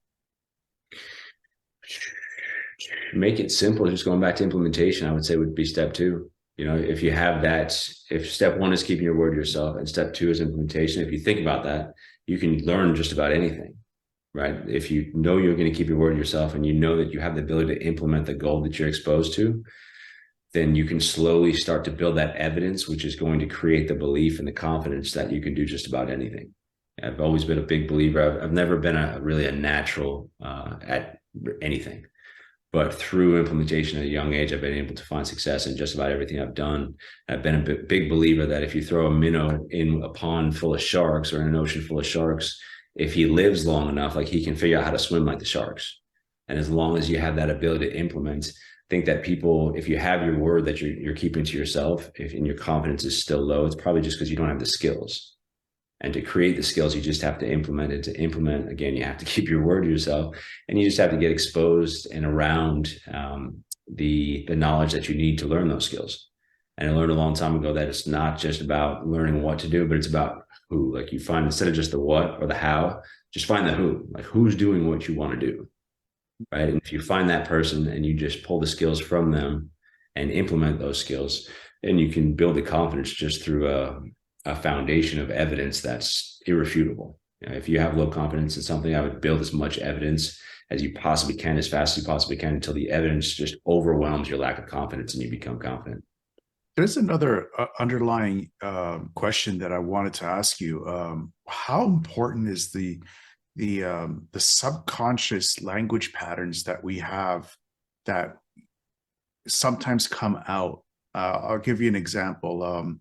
Make it simple. Just going back to implementation, I would say would be step 2. You know, if you have that, if step 1 is keeping your word to yourself and step 2 is implementation, if you think about that, you can learn just about anything, right? If you know you're going to keep your word to yourself and you know that you have the ability to implement the goal that you're exposed to, then you can slowly start to build that evidence, which is going to create the belief and the confidence that you can do just about anything. I've always been a big believer. I've never been really a natural at anything. But through implementation at a young age, I've been able to find success in just about everything I've done. I've been a big believer that if you throw a minnow in a pond full of sharks or in an ocean full of sharks, if he lives long enough, like he can figure out how to swim like the sharks. And as long as you have that ability to implement, I think that people, if you have your word that you're keeping to yourself, if and your confidence is still low, it's probably just because you don't have the skills. And to create the skills, you just have to implement it. To implement, again, you have to keep your word to yourself, and you just have to get exposed and around the knowledge that you need to learn those skills. And I learned a long time ago that it's not just about learning what to do, but it's about who. Like you find, instead of just the what or the how, just find the who. Like who's doing what you want to do, right? And if you find that person and you just pull the skills from them and implement those skills, then you can build the confidence just through a foundation of evidence that's irrefutable. You know, if you have low confidence in something, I would build as much evidence as you possibly can, as fast as you possibly can, until the evidence just overwhelms your lack of confidence and you become confident. There's another underlying question that I wanted to ask you. How important is the subconscious language patterns that we have that sometimes come out? I'll give you an example.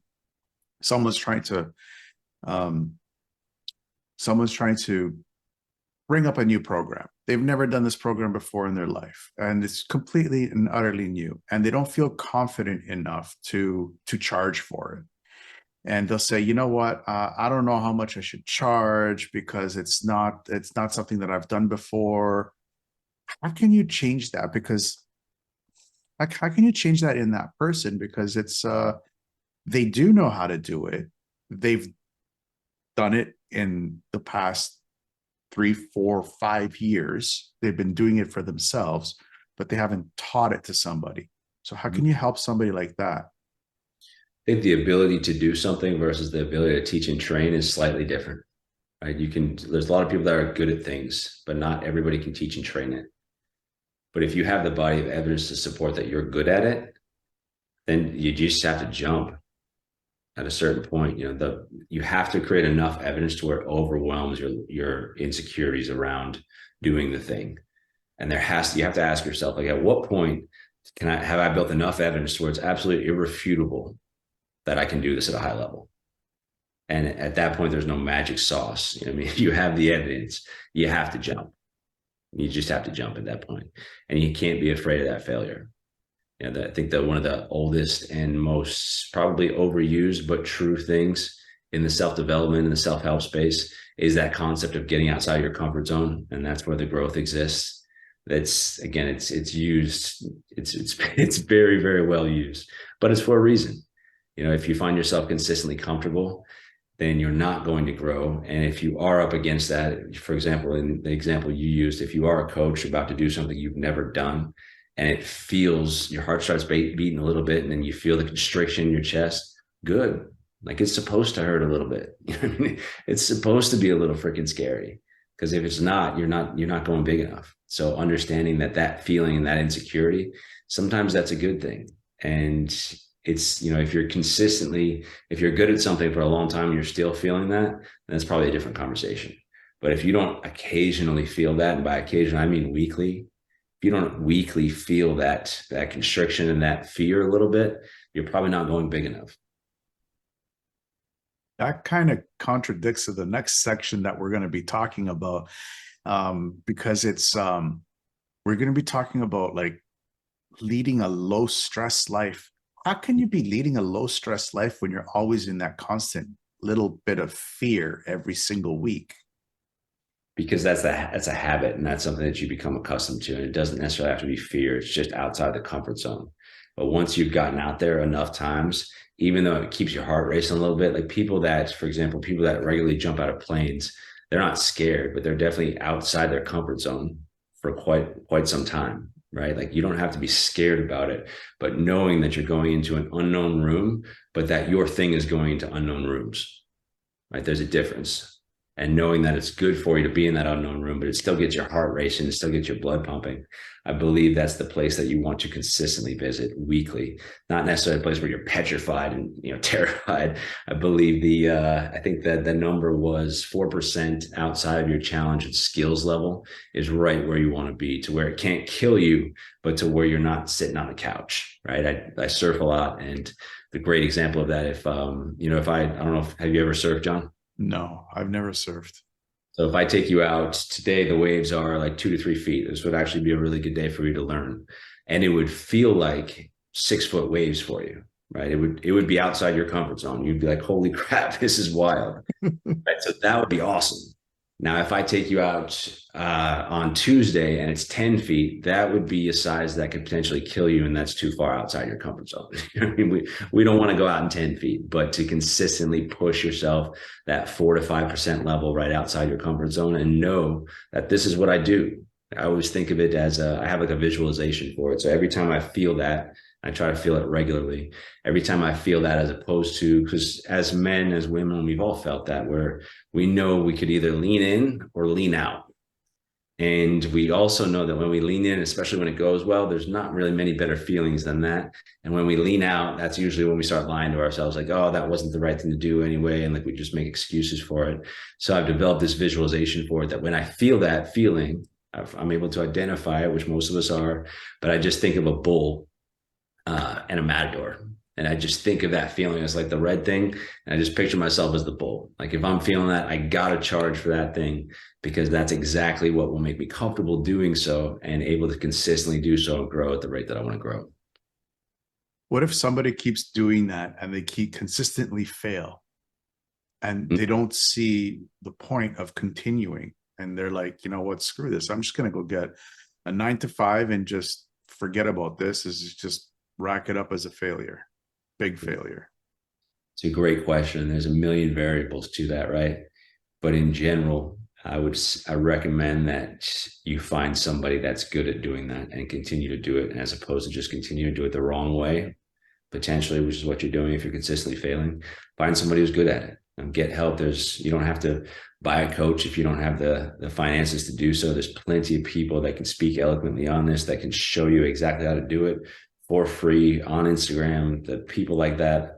Someone's trying to bring up a new program. They've never done this program before in their life, and it's completely and utterly new, and they don't feel confident enough to charge for it. And they'll say, you know what, I don't know how much I should charge because it's not something that I've done before. How can you change that? Because how can you change that in that person? Because it's they do know how to do it. They've done it in the past 3, 4, 5 years. They've been doing it for themselves, but they haven't taught it to somebody. So how can you help somebody like that? I think the ability to do something versus the ability to teach and train is slightly different, right? There's a lot of people that are good at things, but not everybody can teach and train it. But if you have the body of evidence to support that you're good at it, then you just have to jump at a certain point. You know, you have to create enough evidence to where it overwhelms your insecurities around doing the thing. And you have to ask yourself, like, at what point have I built enough evidence to where it's absolutely irrefutable that I can do this at a high level? And at that point, there's no magic sauce. You know what I mean? You have the evidence, you have to jump. You just have to jump at that point, and you can't be afraid of that failure. I think that one of the oldest and most probably overused but true things in the self-development and the self-help space is that concept of getting outside your comfort zone, and that's where the growth exists. That's, again, it's used, it's very, very well used, but it's for a reason. If you find yourself consistently comfortable, then you're not going to grow. And if you are up against that, for example, in the example you used, if you are a coach about to do something you've never done, and it feels, your heart starts beating a little bit, and then you feel the constriction in your chest, good. Like, it's supposed to hurt a little bit. It's supposed to be a little freaking scary, because if it's not, you're not going big enough. So understanding that feeling and that insecurity, sometimes that's a good thing. And it's, if you're good at something for a long time and you're still feeling that, then that's probably a different conversation. But if you don't occasionally feel that, and by occasion I mean weekly, if you don't weekly feel that constriction and that fear a little bit, you're probably not going big enough. That kind of contradicts to the next section that we're going to be talking about, because it's we're going to be talking about like leading a low stress life. How can you be leading a low stress life when you're always in that constant little bit of fear every single week? Because that's a habit, and that's something that you become accustomed to. And it doesn't necessarily have to be fear. It's just outside the comfort zone. But once you've gotten out there enough times, even though it keeps your heart racing a little bit, like people that regularly jump out of planes, they're not scared, but they're definitely outside their comfort zone for quite some time, right? Like, you don't have to be scared about it, but knowing that you're going into an unknown room, but that your thing is going into unknown rooms, right? There's a difference. And knowing that it's good for you to be in that unknown room, but it still gets your heart racing, it still gets your blood pumping. I believe that's the place that you want to consistently visit weekly, not necessarily a place where you're petrified and terrified. I believe I think that the number was 4% outside of your challenge and skills level is right where you want to be, to where it can't kill you, but to where you're not sitting on a couch, right? I surf a lot, and the great example of that, if I don't know, have you ever surfed, John? No, I've never surfed. So if I take you out today, the waves are like 2 to 3 feet. This would actually be a really good day for you to learn. And it would feel like 6-foot waves for you, right? It would be outside your comfort zone. You'd be like, holy crap, this is wild. Right? So that would be awesome. Now, if I take you out on Tuesday and it's 10 feet, that would be a size that could potentially kill you, and that's too far outside your comfort zone. I mean, we don't want to go out in 10 feet, but to consistently push yourself that 4 to 5% level right outside your comfort zone, and know that this is what I do. I always think of it as I have like a visualization for it. So every time I feel that, I try to feel it regularly. Every time I feel that, as opposed to, because as men, as women, we've all felt that, where we know we could either lean in or lean out. And we also know that when we lean in, especially when it goes well, there's not really many better feelings than that. And when we lean out, that's usually when we start lying to ourselves, like, oh, that wasn't the right thing to do anyway. And like, we just make excuses for it. So I've developed this visualization for it, that when I feel that feeling, I'm able to identify it, which most of us are, but I just think of a bull and a matador. And I just think of that feeling as like the red thing. And I just picture myself as the bull. Like, if I'm feeling that, I got to charge for that thing, because that's exactly what will make me comfortable doing so and able to consistently do so and grow at the rate that I want to grow. What if somebody keeps doing that and they keep consistently fail, and they don't see the point of continuing, and they're like, you know what, screw this. I'm just going to go get a 9 to 5 and just forget about this. This is just rack it up as a failure, big failure. It's a great question. There's a million variables to that, right? But in general, I recommend that you find somebody that's good at doing that and continue to do it, as opposed to just continue to do it the wrong way, potentially, which is what you're doing if you're consistently failing. Find somebody who's good at it and get help. You don't have to buy a coach if you don't have the finances to do so. There's plenty of people that can speak eloquently on this, that can show you exactly how to do it for free on Instagram. The people like that,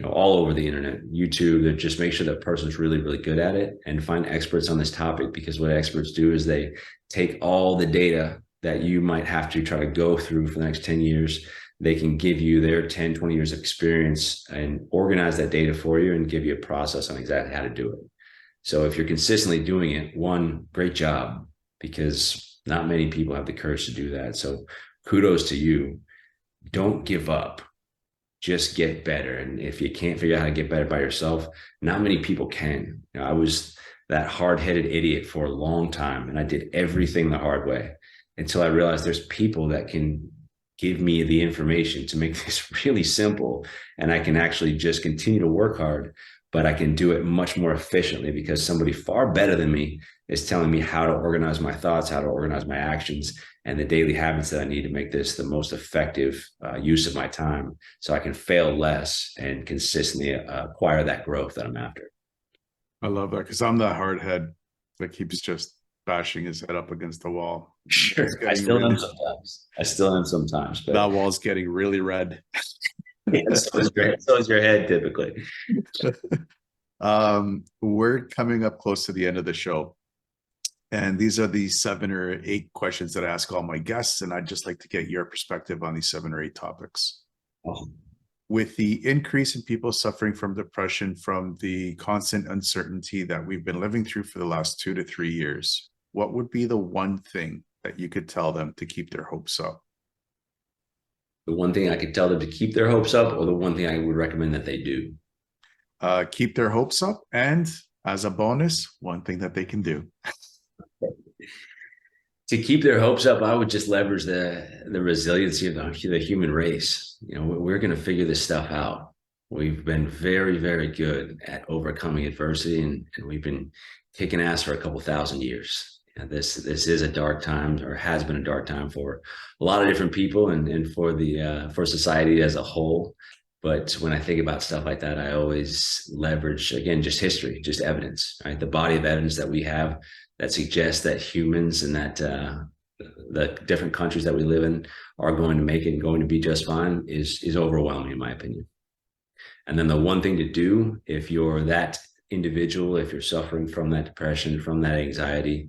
all over the internet, YouTube, that just make sure that person's really, really good at it, and find experts on this topic. Because what experts do is they take all the data that you might have to try to go through for the next 10 years. They can give you their 10, 20 years of experience and organize that data for you and give you a process on exactly how to do it. So if you're consistently doing it, one, great job, because Not many people have the courage to do that. So kudos to you. Don't give up. Just get better. And if you can't figure out how to get better by yourself, not many people can. I was that hard-headed idiot for a long time, and I did everything the hard way until I realized there's people that can give me the information to make this really simple, and I can actually just continue to work hard, but I can do it much more efficiently because somebody far better than me is telling me how to organize my thoughts, how to organize my actions, and the daily habits that I need to make this the most effective use of my time so I can fail less and consistently acquire that growth that I'm after. I love that because I'm that hard head that keeps just bashing his head up against the wall. Sure. I still am sometimes. I still am sometimes. But that wall's getting really red. Yeah, so is your head typically. We're coming up close to the end of the show. And these are the 7 or 8 questions that I ask all my guests. And I'd just like to get your perspective on these 7 or 8 topics. Oh. With the increase in people suffering from depression from the constant uncertainty that we've been living through for the last 2 to 3 years, what would be the one thing that you could tell them to keep their hopes up? The one thing I could tell them to keep their hopes up, or the one thing I would recommend that they do? Keep their hopes up. And as a bonus, one thing that they can do. To keep their hopes up, I would just leverage the resiliency of the human race. We're going to figure this stuff out. We've been very, very good at overcoming adversity, and we've been kicking ass for a couple thousand years. This is a dark time, or has been a dark time for a lot of different people, and for society as a whole. But when I think about stuff like that, I always leverage, again, just history, just evidence, right? The body of evidence that we have that suggests that humans and that the different countries that we live in are going to make it and going to be just fine is overwhelming, in my opinion. And then the one thing to do, if you're that individual, if you're suffering from that depression, from that anxiety,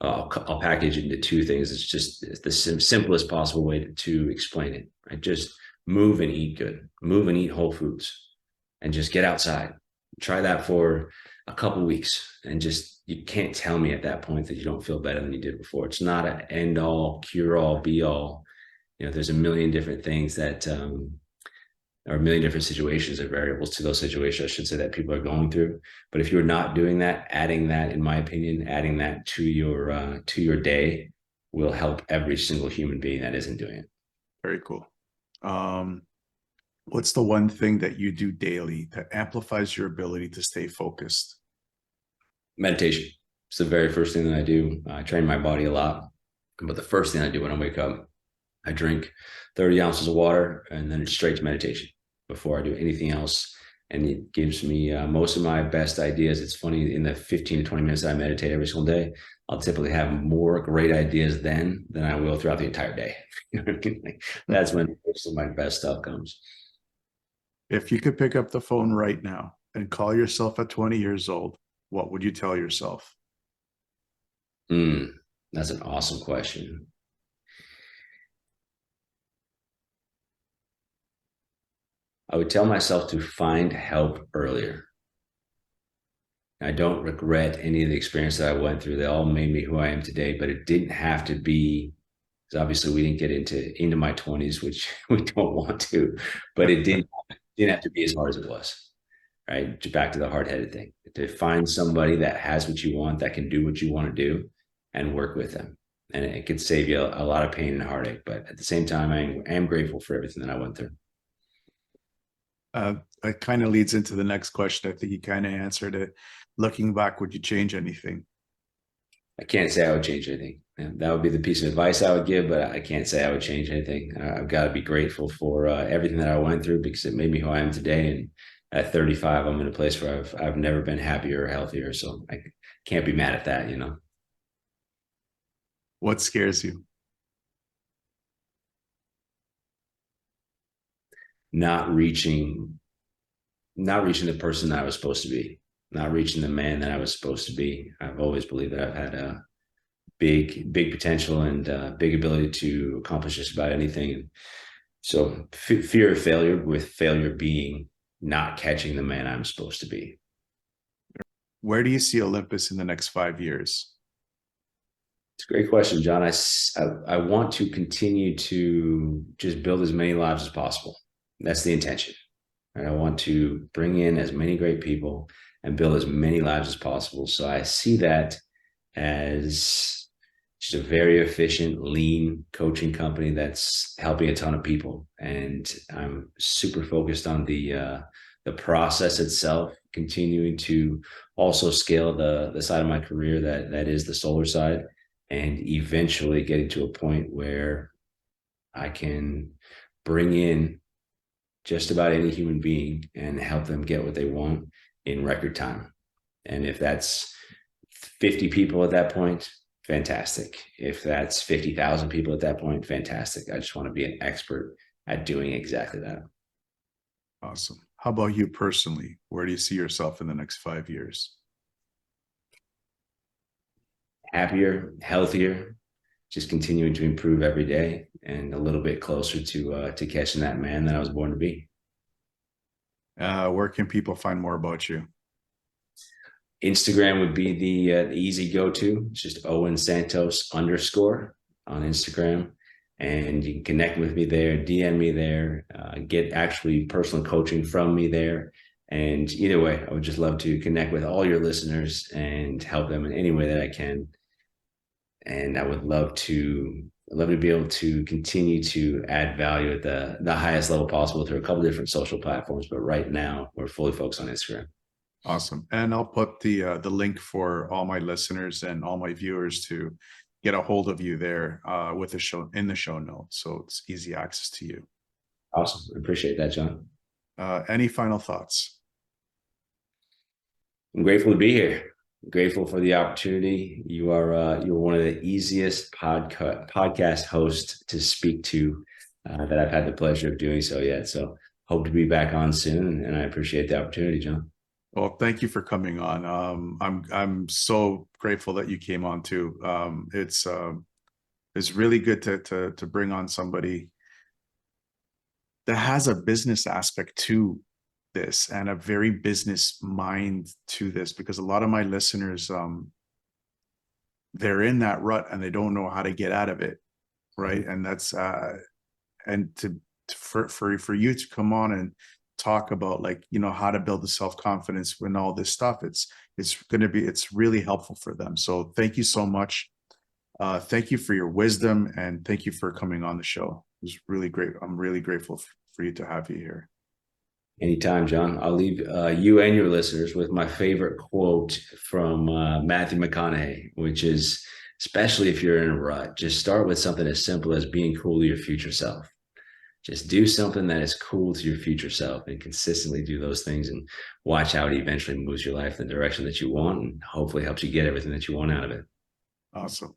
I'll package it into 2 things. It's just the simplest possible way to explain it, right? Just move and eat good, move and eat whole foods, and just get outside. Try that for a couple weeks, and just, you can't tell me at that point that you don't feel better than you did before. It's not an end all, cure all, be all. There's a million different things that, or a million different situations or variables to those situations, I should say, that people are going through. But if you're not doing that, adding that, in my opinion, adding that to your day will help every single human being that isn't doing it. Very cool. What's the one thing that you do daily that amplifies your ability to stay focused? Meditation. It's the very first thing that I do. I train my body a lot, but the first thing I do when I wake up, I drink 30 ounces of water, and then it's straight to meditation before I do anything else. And it gives me most of my best ideas. It's funny, in the 15 to 20 minutes that I meditate every single day, I'll typically have more great ideas then than I will throughout the entire day. That's when most of my best stuff comes. If you could pick up the phone right now and call yourself at 20 years old, what would you tell yourself? That's an awesome question. I would tell myself to find help earlier. I don't regret any of the experience that I went through. They all made me who I am today, but it didn't have to be, because obviously we didn't get into my 20s, which we don't want to, but it didn't have to be as hard as it was, right? Back to the hard-headed thing, to find somebody that has what you want, that can do what you want to do, and work with them. And it could save you a lot of pain and heartache. But at the same time, I am grateful for everything that I went through. It kind of leads into the next question. I think you kind of answered it. Looking back, would you change anything? I can't say I would change anything. That would be the piece of advice I would give, but I can't say I would change anything. I've got to be grateful for everything that I went through, because it made me who I am today. And at 35, I'm in a place where I've never been happier or healthier. So I can't be mad at that, What scares you? Not reaching the person that I was supposed to be, not reaching the man that I was supposed to be. I've always believed that I've had a big potential and big ability to accomplish just about anything. So fear of failure, with failure being not catching the man I'm supposed to be. Where do you see Olympus in the next 5 years? It's a great question, John. I want to continue to just build as many lives as possible. That's the intention. And I want to bring in as many great people and build as many lives as possible. So I see that as just a very efficient, lean coaching company that's helping a ton of people. And I'm super focused on the process itself, continuing to also scale the side of my career that is the solar side, and eventually getting to a point where I can bring in just about any human being and help them get what they want in record time. And if that's 50 people at that point, fantastic. If that's 50,000 people at that point, fantastic. I just want to be an expert at doing exactly that. Awesome. How about you personally? Where do you see yourself in the next 5 years? Happier, healthier, just continuing to improve every day, and a little bit closer to catching that man that I was born to be. Where can people find more about you? Instagram would be the easy go-to. It's just Owen Santos _ on Instagram. And you can connect with me there, DM me there, get actually personal coaching from me there. And either way, I would just love to connect with all your listeners and help them in any way that I can. And I would love to be able to continue to add value at the highest level possible through a couple of different social platforms. But right now, we're fully focused on Instagram. Awesome. And I'll put the link for all my listeners and all my viewers to get a hold of you there with the show in the show notes. So it's easy access to you. Awesome. I appreciate that, John. Any final thoughts? I'm grateful to be here. I'm grateful for the opportunity. You're one of the easiest podcast hosts to speak to that I've had the pleasure of doing so yet. So hope to be back on soon, and I appreciate the opportunity, John. Well, thank you for coming on. I'm so grateful that you came on too. It's really good to bring on somebody that has a business aspect to this and a very business mind to this, because a lot of my listeners, they're in that rut and they don't know how to get out of it, right? And that's and for you to come on and talk about, like, you know, how to build the self-confidence when all this stuff, it's really helpful for them. So thank you so much. Thank you for your wisdom, and thank you for coming on the show. It was really great. I'm really grateful for you to have you here. Anytime, John. I'll leave you and your listeners with my favorite quote from Matthew McConaughey, which is, especially if you're in a rut, just start with something as simple as being cool to your future self. Just do something that is cool to your future self and consistently do those things, and watch how it eventually moves your life in the direction that you want, and hopefully helps you get everything that you want out of it. Awesome.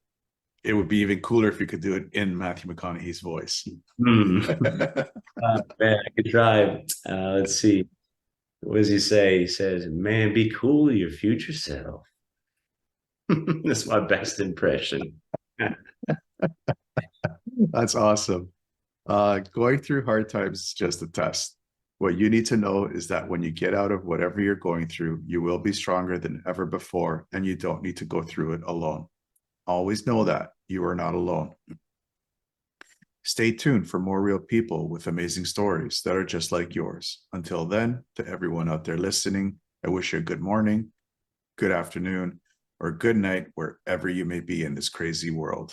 It would be even cooler if you could do it in Matthew McConaughey's voice. Man, I could try. Let's see. What does he say? He says, man, be cool to your future self. That's my best impression. That's awesome. Going through hard times is just a test. What you need to know is that when you get out of whatever you're going through, you will be stronger than ever before, and you don't need to go through it alone. Always know that you are not alone. Stay tuned for more real people with amazing stories that are just like yours. Until then, to everyone out there listening, I wish you a good morning, good afternoon, or good night, wherever you may be in this crazy world.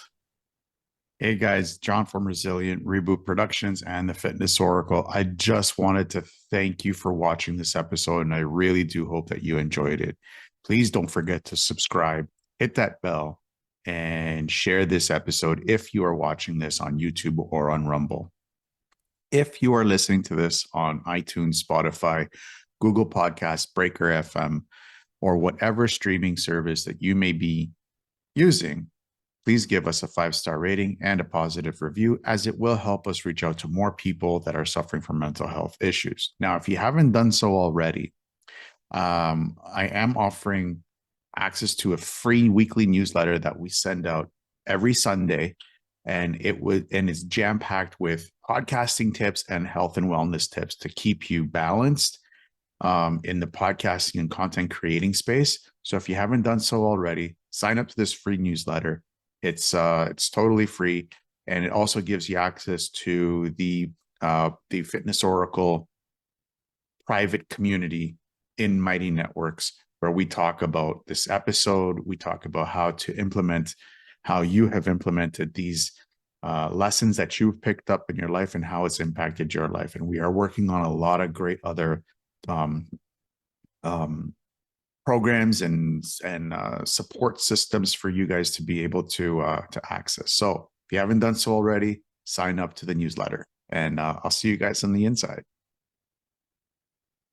Hey guys, John from Resilient Reboot Productions and the Fitness Oracle. I just wanted to thank you for watching this episode, and I really do hope that you enjoyed it. Please don't forget to subscribe, hit that bell, and share this episode if you are watching this on YouTube or on Rumble. If you are listening to this on iTunes, Spotify, Google Podcasts, Breaker FM, or whatever streaming service that you may be using, please give us a 5-star rating and a positive review, as it will help us reach out to more people that are suffering from mental health issues. Now, if you haven't done so already, I am offering access to a free weekly newsletter that we send out every Sunday, and it's jam-packed with podcasting tips and health and wellness tips to keep you balanced in the podcasting and content creating space. So if you haven't done so already, sign up to this free newsletter. It's totally free, and it also gives you access to the Fitness Oracle private community in Mighty Networks, where we talk about this episode. We talk about how to implement, how you have implemented these lessons that you've picked up in your life and how it's impacted your life. And we are working on a lot of great other um, programs and support systems for you guys to be able to access. So if you haven't done so already, sign up to the newsletter, and I'll see you guys on the inside.